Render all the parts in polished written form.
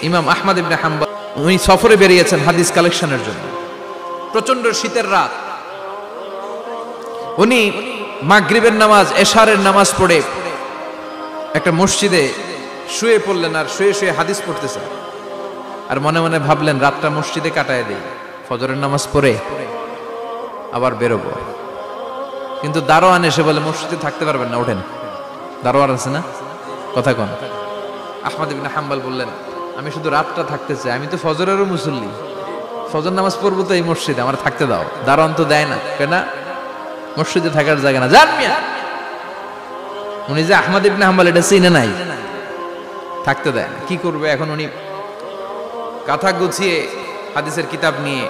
ইমাম আহমদ ইবনে হাম্বল উনি সফরে বেরিয়েছেন হাদিস কালেকশনের জন্য। প্রচন্ড শীতের রাত, উনি মাগরিবের নামাজ এশারের নামাজ পড়ে একটা মসজিদে শুয়ে পড়লেন, আর শুয়ে শুয়ে হাদিস পড়তেছেন। আর মনে মনে ভাবলেন রাতটা মসজিদে কাটায় দেই, ফজরের নামাজ পড়ে আবার বেরোবো। কিন্তু দারোয়ান এসে বলে মসজিদে থাকতে পারবেন না, ওঠেন। দারোয়ান আছে না, কথা কন। আহমদ ইবনে হাম্বল বললেন আমি শুধু রাতটা থাকতে চাই, আমি তো ফজরেরও মুসল্লি, ফজর নামাজ পড়বো তো এই মসজিদে, আমার থাকতে দাও। দারোয়ান তো দেয় না, কেন? মসজিদে থাকার জায়গা না, যান মিয়া। উনি যে আহমদ ইবনে হাম্বল এটা চিনে নাই, থাকতে দেয় না। কি করবে এখন? উনি কাঁথা গুছিয়ে হাদিসের কিতাব নিয়ে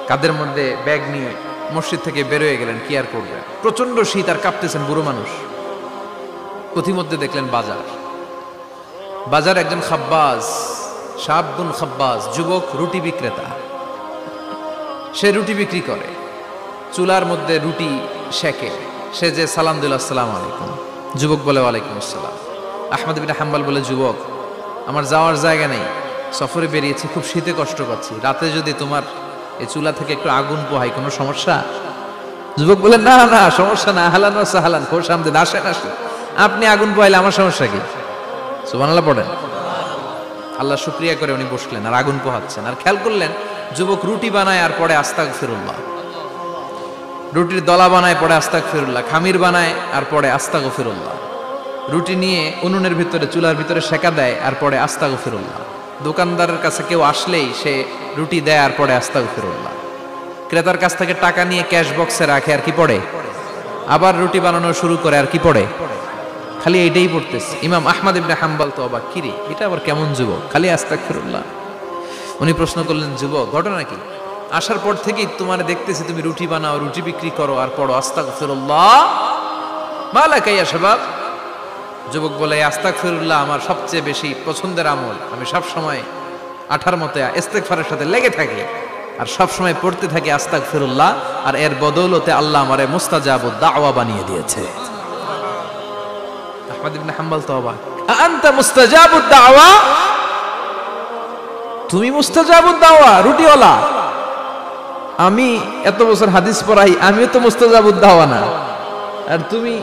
কাঁধের মধ্যে ব্যাগ নিয়ে মসজিদ থেকে বেরোয় গেলেন। কি আর করবে, প্রচন্ড শীত, আর কাঁপতেছেন, বুড়ো মানুষ। পথিমধ্যে দেখলেন বাজার, বাজার একজন খাব্বাজ, শাবুন খাব্বাজ, যুবক রুটি বিক্রেতা। সে রুটি বিক্রি করে, চুলার মধ্যে রুটি সেকে। সে যে সালাম দিল আসসালামু আলাইকুম, যুবক বলে ওয়ালাইকুম আসসালাম। আহমদ ইবনে হাম্বল বলে যুবক আমার যাওয়ার জায়গা নেই, সফরে বেরিয়েছি, খুব শীতে কষ্ট পাচ্ছি, রাতে যদি তোমার এই চুলা থেকে একটু আগুন পোহাই কোনো সমস্যা? যুবক বলে না না সমস্যা না, আহলান ওয়া সাহলান, খোশ আমদেদ, আসেন আসেন, আপনি আগুন পোহাইলে আমার সমস্যা কি? সুবহানাল্লাহ পড়েন। আল্লাহ শুকরিয়া করে উনি বসলেন আর আগুন পোহাচ্ছেন। আর খেয়াল করলেন যুবক রুটি বানায় আর পড়ে আস্তাগফিরুল্লাহ, রুটির দলা বানায় পড়ে আস্তাগফিরুল্লাহ, খামির বানায় আর পড়ে আস্তাগফিরুল্লাহ, রুটি নিয়ে উনুনের ভিতরে চুলার ভিতরে সেকা দেয় আর পড়ে আস্তাগফিরুল্লাহ। দোকানদারের কাছে কেউ আসলেই সে রুটি দেয় আর পড়ে আস্তাগফিরুল্লাহ। ক্রেতার কাছ থেকে টাকা নিয়ে ক্যাশ বক্সে রাখে আর কি পড়ে? আবার রুটি বানানো শুরু করে আর কি পড়ে? খালি এইটাই পড়তেছে। ইমাম আহমদ ইবনে হাম্বল তো অবাক, কিরে এটা আবার কেমন যুবক, খালি আস্তাগফিরুল্লাহ। উনি প্রশ্ন করলেন যুবক ঘটনা কি? আসার পর থেকেই তোমার দেখতেছি তুমি রুটি বানাও, রুটি বিক্রি করো আর পড়ো আস্তাগফিরুল্লাহ, মালাকা ইয়া শাবাব। যুবক বলে আস্তাগফিরুল্লাহ আমার সবচেয়ে বেশি পছন্দের আমল, আমি সব সময় আঠার মতো ইস্তেগফারের সাথে লেগে থাকি আর সব সময় পড়তে থাকি আস্তাগফিরুল্লাহ, আর এর বদৌলতে আল্লাহ আমারে মুস্তাজাবুদ দাওয়া বানিয়ে দিয়েছে। আহমদ ইবনে হাম্বল তো অবাক, আনতা মুস্তাজাবুদ দাওয়া, তুমি মুস্তাজাবুদ দাওয়া রুটিওয়ালা? আমি এত বছর হাদিস পড়াই, আমিও তো মুস্তাজাবুদ দাওয়া না, আর তুমি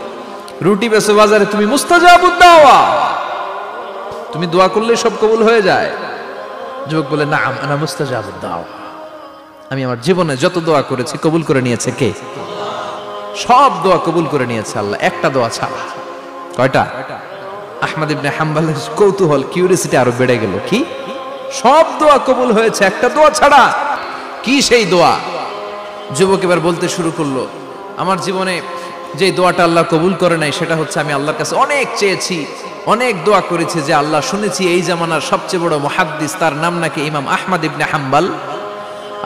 রুটি বেচো বাজারে, তুমি মুস্তাজাবুদ দাওয়া, তুমি দোয়া করলে সব কবুল হয়ে যায়? যুবক বলে না আনা মুস্তাজাবুদ দাওয়া, আমি আমার জীবনে যত দোয়া করেছি কবুল করে নিয়েছে কে? সব দোয়া কবুল করে নিয়েছে আল্লাহ, একটা দোয়া ছাড়া। কয়টা? আহমদ ইবনে হাম্বলের কৌতূহল, কিউরিয়াসিটি আরো বেড়ে গেল। কি? সব দোয়া কবুল হয়েছে একটা দোয়া ছাড়া? কি সেই দোয়া? যুবক এবার বলতে শুরু করলো আমার জীবনে যে দোয়াটা আল্লাহ কবুল করে নাই সেটা হচ্ছে আমি আল্লাহর কাছে অনেক চেয়েছি, অনেক দোয়া করেছি যে আল্লাহ শুনেছি এই জামানার সবচেয়ে বড় মুহাদ্দিস, তার নাম নাকি ইমাম আহমদ ইবনে হাম্বল।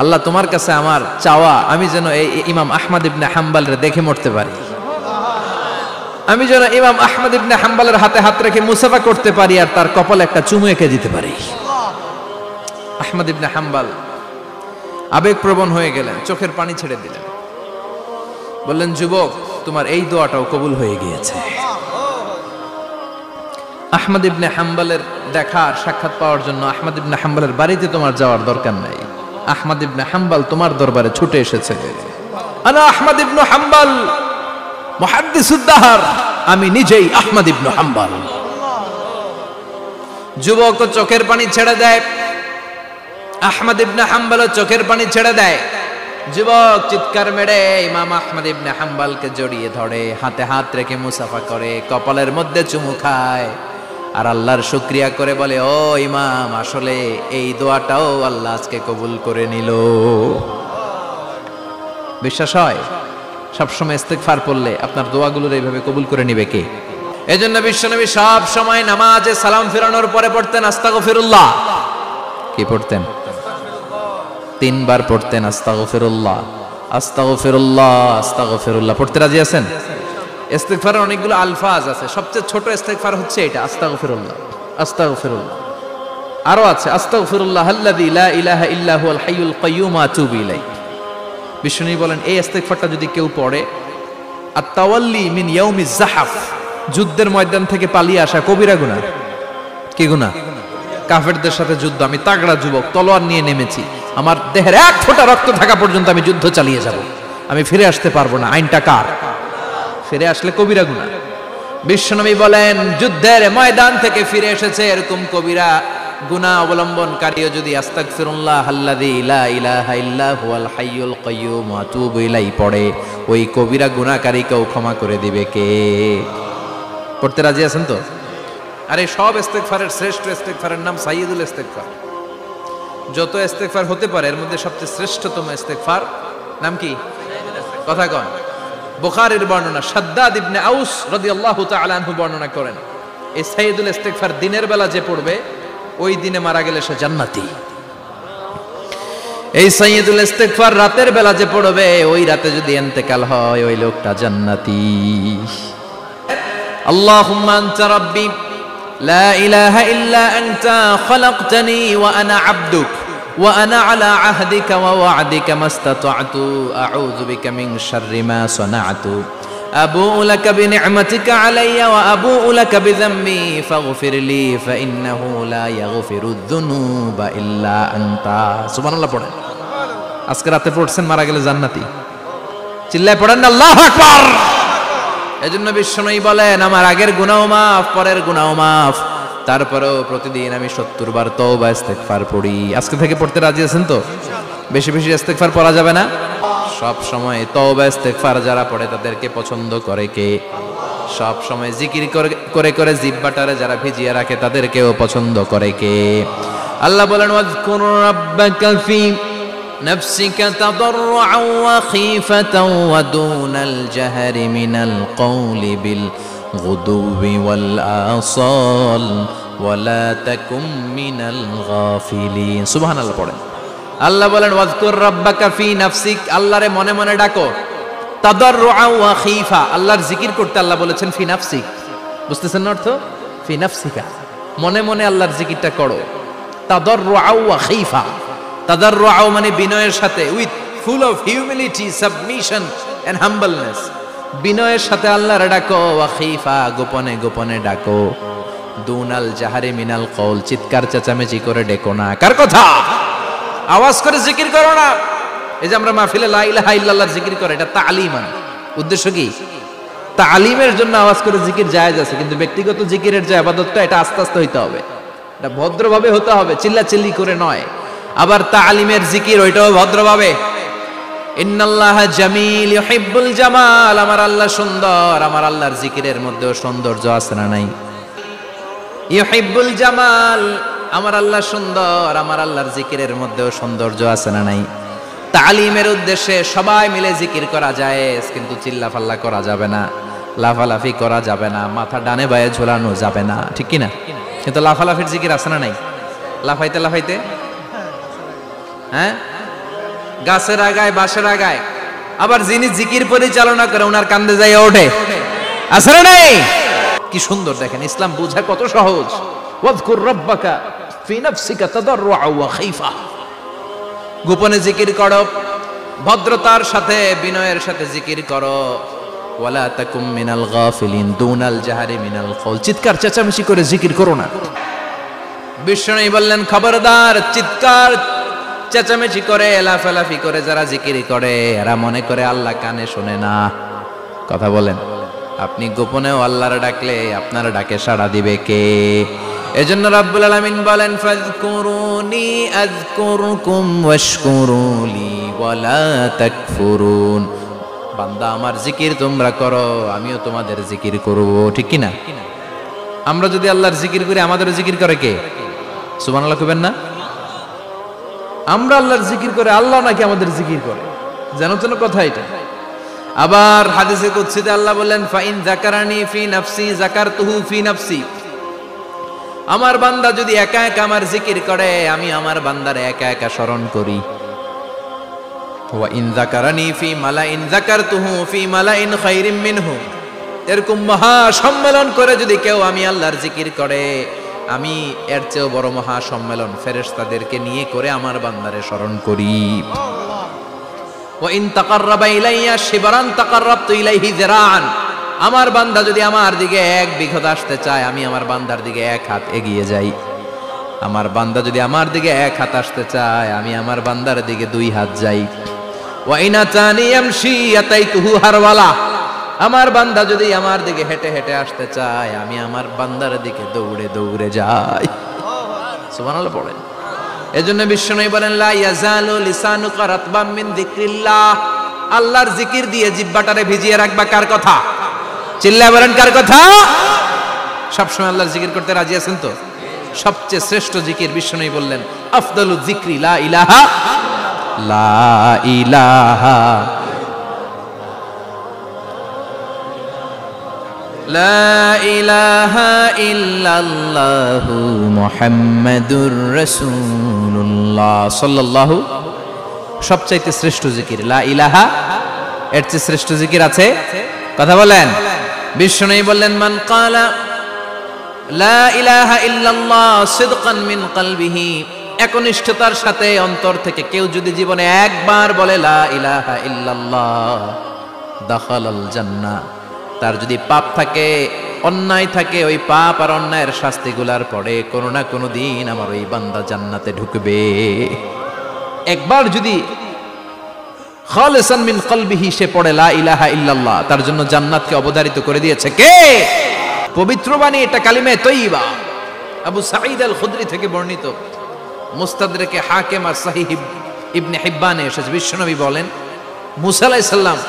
আল্লাহ তোমার কাছে আমার চাওয়া আমি যেন এই ইমাম আহমদ ইবনে হাম্বলের দেখে মরতে পারি, আমি যেন ইমাম আহমদ ইবনে হাম্বলের হাতে হাত রেখে মুসাফা করতে পারি আর তার কপালে একটা চুমু এঁকে দিতে পারি। আহমদ ইবনে হাম্বল আবেগপ্রবণ হয়ে গেলেন, চোখের পানি ছেড়ে দিলেন, বললেন যুবক তোমার এই দোয়াটাও কবুল হয়ে গিয়েছে। আহমদ ইবনে হাম্বলের দেখার সাক্ষাৎ পাওয়ার জন্য আহমদ ইবনে হাম্বলের বাড়িতে তোমার যাওয়ার দরকার নাই, আহমদ ইবনে হাম্বল তোমার দরবারে ছুটে এসেছে। আনা আহমদ ইবনে হাম্বল মুহাদ্দিসুদ দাহর, আমি নিজেই আহমদ ইবনে হাম্বল। যুবক চোখের পানি ছেড়ে দেয়, আহমদ ইবনে হাম্বল চোখের পানি ছেড়ে দেয়। যুবক চিৎকার মেরে ইমাম আহমদ ইবনে হাম্বলকে জড়িয়ে ধরে, হাতে হাত রেখে মুসাফা করে, কপালের মধ্যে চুমু খায় আর আল্লাহর শুকরিয়া করে বলে ও ইমাম আসলে এই দোয়াটাও আল্লাহ আজকে কবুল করে নিল। বিশ্বাস হয় সবসময় ইস্তেগফার পড়লে আপনার দোয়াগুলোর এইভাবে কবুল করে নিবে কে? এজন্য বিশ্বনবী সব সময় নামাজে সালাম ফেরানোর পরে পড়তেন আস্তাগফিরুল্লাহ। কি পড়তেন? 3 বার পড়তেন আস্তাগফিরুল্লাহ, আস্তাগফিরুল্লাহ, আস্তাগফিরুল্লাহ। পড়তে রাজি আছেন? ইস্তেগফারের অনেকগুলো আলফাজ আছে, সবচেয়ে ছোট ইস্তেগফার হচ্ছে এটা আস্তাগফিরুল্লাহ, আস্তাগফিরুল্লাহ। আরো আছে আস্তাগফিরুল্লাহ আল্লাযী লা ইলাহা ইল্লা হুয়াল হাইয়ুল কাইয়্যুম ওয়া আতুবু ইলাইহি। বিষ্ণু বলেন এই ইস্তেগফারটা যদি কেউ পড়ে, আত-তাওয়াল্লি মিন ইয়াউমিজ জাহাফ, যুদ্ধের ময়দান থেকে পালিয়ে আসা কবিরা গুনাহ। কি গুনাহ? কাফেরদের সাথে যুদ্ধ, আমি তাগড়া যুবক, তলোয়ার নিয়ে নেমেছি, আমার দেহের এক ফোঁটা রক্ত থাকা পর্যন্ত আমি যুদ্ধ চালিয়ে যাব, আমি ফিরে আসতে পারবো না। আইনটা কার? ফিরে আসলে কবিরা গুনাহ। বিশ্বনবী বলেন, যুদ্ধের ময়দান থেকে ফিরে এসেছে এরকম কবিরা গুনাহ অবলম্বনকারীও যদি আস্তাগফিরুল্লাহ আল্লাযী লা ইলাহা ইল্লা হুয়াল হাইয়ুল কাইয়্যুম ওয়া আতুবু ইলাইহি পড়ে, ওই কবিরা গুনাহকারীকেও ক্ষমা করে দিবে কে? পড়তে রাজি আছেন তো? আরে সব ইস্তেগফারের শ্রেষ্ঠ ইস্তেগফারের নাম সাইয়্যিদুল ইস্তেগফার। যত ইস্তেগফার হতে পারে এর মধ্যে সবচেয়ে শ্রেষ্ঠতম ইস্তেগফার নাম কি? কথা কন। বুখারীর বর্ণনা, শাদ্দাদ ইবনে আউস রাদিয়াল্লাহু তাআলা আনহু বর্ণনা করেন, এই সাইয়্যিদুল ইস্তেগফার দিনের বেলা যে পড়বে ওই দিনে মারা গেলে সে জান্নাতি। এই সাইয়্যিদুল ইস্তেগফার রাতের বেলা যে পড়বে ওই রাতে যদি ইন্তেকাল হয় ওই লোকটা জান্নাতি। আল্লাহুম্মা আনতা রাব্বি লা ইলাহা ইল্লা আনতা খালাকতানি ওয়া আনা আবদুক ওয়া আনা আলা আহদিকা ওয়া ওয়া'দিকা মাস্তাতা'তু আউযু বিকা মিন শাররি মা সানা'তু আবুউ লাকা বিনি'মাতিকা আলাইয়া ওয়া আবুউ লাকা বিযামবি ফাগফির লি ফাইন্নাহু লা ইয়াগফিরুয যুনুবা ইল্লা আনতা। সুবহানাল্লাহ পড়েন। আজকে রাতে পড়ছেন, মারা গেলে জান্নাতি। চিল্লায় পড়েন আল্লাহু আকবার। এজন্য বিশ্বনবী বলেন, আমার আগের গুনাহ মাফ, পরের গুনাহ মাফ, তারপরেও প্রতিদিন আমি 70 বার তওবা ইস্তেগফার পড়ি। আজকে থেকে পড়তে রাজি আছেন তো? বেশি বেশি ইস্তেগফার পড়া যাবে না? সব সময় তওবা ইস্তেগফার যারা পড়ে তাদেরকে পছন্দ করে কে? সব সময় জিকির করে করে জিহ্বাটারে যারা ভিজিয়ে রাখে তাদেরকেও পছন্দ করে কে? আল্লাহ বলেন, ওয়াজকুর রাব্বাকা ফি নাফসিকা তাদাররুআন ওয়া খীফাতান ওয়া দুনাল জাহরি মিনাল কওলি বিল গুদুবি ওয়াল আসাল ওয়া লা তাকুম মিনাল গাফিলিন। সুবহানাল্লাহ পড়েন। আল্লাহ বলেন, ওয়াজকুর রাব্বাকা ফি নাফসিক, আল্লাহরে মনে মনে ডাকো, তাদাররুআন ওয়া খীফা, আল্লাহর জিকির করতে আল্লাহ বলেছেন ফি নাফসিক। বুঝতেছেন না অর্থ? ফি নাফসিকা, মনে মনে আল্লাহর জিকিরটা করো। তাদাররুআন ওয়া খীফা, তাদাররুআন মানে বিনয়ের সাথে, with full of humility, submission and humbleness, বিনয়ের সাথে আল্লাহরে ডাকো। ওয়া খীফা, গোপনে গোপনে ডাকো। দুনাল জাহারি মিনাল কওল, চিৎকার চেঁচামেচি করে ডেকো না। কার কথা? আওয়াজ করে জিকির করো না। এই যে আমরা মাহফিলে লা ইলাহা ইল্লাল্লাহ জিকির করে, এটা তালিমান। উদ্দেশ্য কি? তালিমের জন্য আওয়াজ করে জিকির জায়েজ আছে, কিন্তু ব্যক্তিগত জিকিরের যে ইবাদতটা এটা আস্তে আস্তে হইতে হবে, এটা ভদ্রভাবে হতে হবে, চিল্লাচিল্লি করে নয়। আবার তালিমের জিকির ওইটাও ভদ্রভাবে। ইন্নাল্লাহা জামিল ইউহিব্বুল জামাল, আমার আল্লাহ সুন্দর, আমার আল্লাহর জিকিরের মধ্যেও সৌন্দর্য আছে না নাই? ইউহিব্বুল জামাল, আমার আল্লাহ সুন্দর, আমার আল্লাহর জিকিরের মধ্যেও সৌন্দর্য আছে না নাই? তালিমের উদ্দেশ্যে সবাই মিলে জিকির করা যায়, কিন্তু চিল্লাফাল্লা করা যাবে না, লাফালাফি করা যাবে না, মাথা ডানে বায়ে ঝোলানো যাবে না, ঠিক কি না? কিন্তু লাফালাফির জিকির আছে না নাই? লাফাইতে লাফাইতে, হ্যাঁ, গাছের আগায় বাঁশের আগায়। আবার যিনি জিকির পরিচালনা করে ওনার কান্দে যাই ওঠে, আছে না নাই? কি সুন্দর দেখেন, ইসলাম বুঝা কত সহজ। ওয়াজকুর রাব্বাকা ফি নাফসিকা তাদাররুআন ওয়া খীফা, গোপনে জিকির করো, ভদ্রতার সাথে বিনয়ের সাথে জিকির করো। ওয়ালা তাকুম মিনাল গাফিলিন, দুনাল জাহারি মিনাল কওল, চিৎকার চেঁচামেচি করে জিকির করো না। বিষ্ণু বললেন, খবরদার, চিৎকার চেঁচামেচি করে লাফালাফি করে যারা জিকির করে এরা মনে করে আল্লাহ কানে শোনে না। কথা বলেন, আপনি গোপনেও আল্লাহর ডাকলে আপনার ডাকে সাড়া দিবে কে? এজন্য রাব্বুল আলামিন বলেন, ফাযকুরুনি আযকুরকুম ওয়াশকুরুলি ওয়ালা তাকফুরুন। বান্দা, আমার জিকির তোমরা করো, আমিও তোমাদের জিকির করব, ঠিক কি না? আমরা যদি আল্লাহর জিকির করি আমাদেরও জিকির করে কে? সুবহানাল্লাহ কইবেন না? আমরা আল্লাহর জিকির করে, আল্লাহ নাকি আমাদের জিকির করে, জানো তো কথা এটা। আবার হাদিসে কুদসিতে আল্লাহ বললেন, ফাইন যাকারানি ফি নাফসি যাকারতুহু ফি নাফসি, আমার বান্দা যদি একা একা আমার জিকির করে আমি আমার বান্দারে একা একা স্মরণ করি। ওয়া ইন যাকারানি ফি মালাইন যাকারতুহু ফি মালাইন খায়রিম মিনহু, এরকম মহা সম্মেলন করে যদি কেউ আমি আল্লাহর জিকির করে আমি এর চেয়েও বড় মহা সম্মেলন ফেরেশতাদেরকে নিয়ে করে আমার বান্দারে স্মরণ করি। ওয়া ইন তাকাররাবা ইলাইয়া শিবরান তাকাররাবতু ইলাইহি যিরাআন, আমার বান্দা যদি আমার দিকে এক বিঘত আসতে চায় আমি আমার বান্দার দিকে এক হাত এগিয়ে যাই। আমার বান্দা যদি আমার দিকে এক হাত আসতে চায়, আমি আমার বান্দার দিকে দুই হাত যাই। ওয়া ইন আতানি ইয়ামশি আতাইতুহু হারওয়ালা, আমার বান্দা যদি আমার দিকে হেঁটে হেঁটে আসতে চায়, আমি আমার বান্দার দিকে দৌড়ে দৌড়ে যাই। সুবহানাল্লাহ পড়েন। এজন্য বিশ্বনবী বলেন, লা ইয়াজালু লিসানুকা রাতবাম মিন যিকরিল্লাহ, আল্লাহর জিকির দিয়ে জিহ্বাটারে ভিজিয়ে রাখবা। কার কথা? চিল্লায় বলেন কার কথা? সবসময় আল্লাহর জিকির করতে রাজি আছেন তো? সবচেয়ে শ্রেষ্ঠ জিকির বিশ্বনবী বললেন, আফদালু যিকরি লা ইলাহা লা ইলাহা লা ইলাহা ইল্লাল্লাহু মুহাম্মাদুর রাসূলুল্লাহ সাল্লাল্লাহু। সবচাইতে শ্রেষ্ঠ জিকির লা ইলাহা, এর চেয়ে শ্রেষ্ঠ জিকির আছে? কথা বলেন। বিশ্বনবী বললেন, মান ক্বালা লা ইলাহা ইল্লাল্লাহ সিদকান মিন কলবিহি, একনিষ্ঠতার সাথে অন্তর থেকে কেউ যদি জীবনে একবার বলে লা ইলাহা ইল্লাল্লাহ, দাখালাল জান্নাহ, তার যদি পাপ থাকে, অন্যায় থাকে, ওই পাপ আর অন্যায়ের শাস্তিগুলার পরে কোনো না কোনো দিন আমার ওই বান্দা জান্নাতে ঢুকবে। একবার যদি খালিসান মিন কলবিহি সে পড়ে লা ইলাহা ইল্লাল্লাহ, তার জন্য জান্নাতকে অবধারিত করে দিয়েছে কে? পবিত্র বাণী, এটা কালিমে তৈয়বা। আবু সাঈদ আল খুদরি থেকে বর্ণিত, মুস্তাদরেকে হাকিম আর সহিহ ইবনে হিব্বানে এসেছে। বিশ্বনবী বলেন, মুসা আলাইহিস সালাম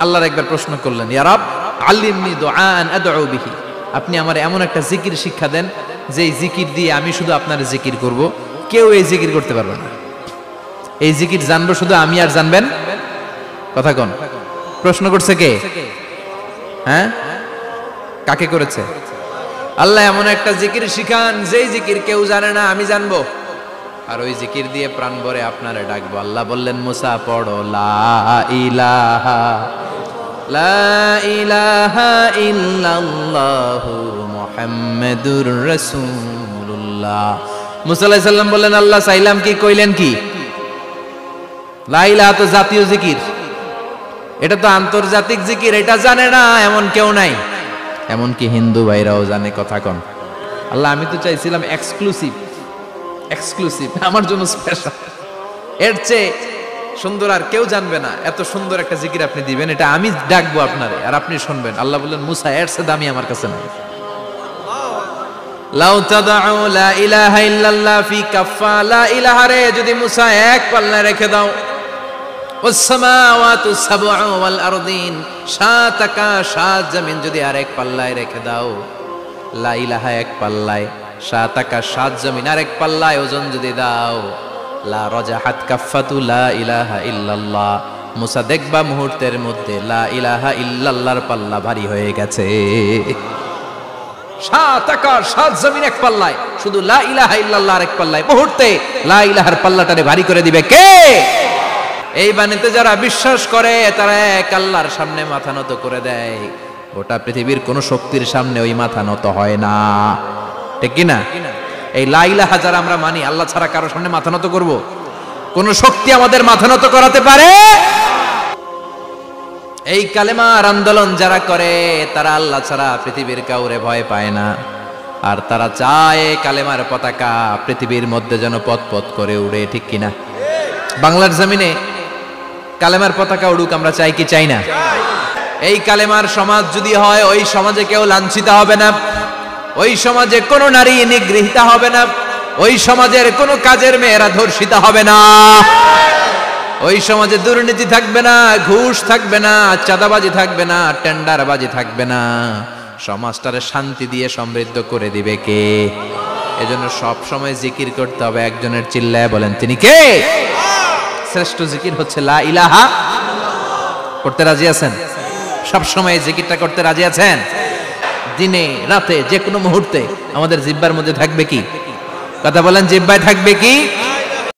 আল্লাহর একবার প্রশ্ন করলেন, ইয়া রাব আল্লিমনি দুআআন আদউ বিহি, আপনি আমার এমন একটা জিকির শিক্ষা দেন যে এই জিকির দিয়ে আমি শুধু আপনার জিকির করব, কেউ এই জিকির করতে পারবে না। এই জিকির জানবো শুধু আমি, আর জানবেন কথা কোন? প্রশ্ন করছে কে? হ্যাঁ, কাকে করেছে? আল্লাহ এমন একটা জিকির শিখান যেই জিকির কেউ জানে না, আমি জানবো, আর ওই জিকির দিয়ে প্রাণ ভরে আপনারে ডাকবো। আল্লাহ বললেন, মুসা পড়ো লা ইলাহা লা ইলাহা ইল্লাল্লাহু মুহাম্মাদুর রাসূলুল্লাহ। মুসা আলাইহিস সালাম বললেন, আল্লাহ চাইলাম কি, কইলেন কি? লা ইলাহা তো জাতীয় জিকির, এটা তো আন্তর্জাতিক জিকির, এটা জানে না এমন কেউ নাই, এমনকি হিন্দু ভাইরাও জানে। কথা কন। আল্লাহ আমি তো চাইছিলাম এক্সক্লুসিভ, আমার জন্য স্পেশাল, এর চেয়ে সুন্দর আর কেউ জানবে না, এত সুন্দর একটা জিকির আপনি দিবেন, এটা আমি ডাকবো আপনারে আর আপনি শুনবেন। আল্লাহ বললেন, মুসা এর চেয়ে দামি আমার কাছে নাই। লাউ তাদউ লা ইলাহা ইল্লাল্লাহ ফি কাফা, লা ইলাহা রে যদি মুসা এক পাল্লায় রেখে দাও, ওয়াস সামাওয়াতু সাবউ ওয়াল আরদিন, সাত আকাশ সাত জমিন যদি আরেক পাল্লায় রেখে দাও, লা ইলাহা এক পাল্লায়, সাত আকাশ সাত জমিন আরেক পাল্লায় ওজন যদি দাও, লা রাজাহাত কাফাতু লা ইলাহা ইল্লাল্লাহ, মুসা দেখবা মুহূর্তের মধ্যে লা ইলাহা ইল্লাল্লাহর পাল্লা ভারী হয়ে গেছে। সাত আকাশ সাত জমিন এক পাল্লায়, শুধু লা ইলাহা ইল্লাল্লাহ আরেক পাল্লায়, মুহূর্তে লা ইলাহার পাল্লাটারে ভারী করে দিবে কে? এই বাণীতে যারা বিশ্বাস করে তারা এক আল্লাহর সামনে মাথা নত করে দেয়, গোটা পৃথিবীর কোন শক্তির সামনে ওই মাথা নত হয় না, ঠিক কি না? এই লা ইলাহা যারা আমরা মানি, আল্লাহ ছাড়া কারো সামনে মাথা নত করব? কোন শক্তি আমাদের মাথা নত করাতে পারে? এই কালেমার আন্দোলন যারা করে তারা আল্লাহ ছাড়া পৃথিবীর কাউরে ভয় পায় না, আর তারা চায় কালেমার পতাকা পৃথিবীর মধ্যে যেন পথ পথ করে উড়ে, ঠিক কিনা? বাংলার জমিনে কালেমার পতাকা উড়ুক, আমরা চাই কি চাই না? এই কালেমার সমাজ যদি হয়, ওই সমাজে কেউ লাঞ্ছিত হবে না, ওই সমাজে কোনো নারী নিগৃহীতা হবে না, ওই সমাজের কোনো কাজের মেয়েরা ধর্ষিত হবে না, ওই সমাজে দুর্নীতি থাকবে না, ঘুষ থাকবে না, চাঁদাবাজি থাকবে না, টেন্ডারবাজি থাকবে না, সমাজটারে শান্তি দিয়ে সমৃদ্ধ করে দিবে কে? এজন্য সব সময় জিকির করতে হবে একজনের, চিল্লায় বলেন তিনি কে? শ্রেষ্ঠ জিকির হচ্ছে লা ইলাহা। করতে রাজি আছেন? সব সময় জিকিরটা করতে রাজি আছেন? দিনে রাতে যে কোনো মুহূর্তে আমাদের জিহ্বার মধ্যে থাকবে কি? কথা বলেন, জিহ্বায় থাকবে কি?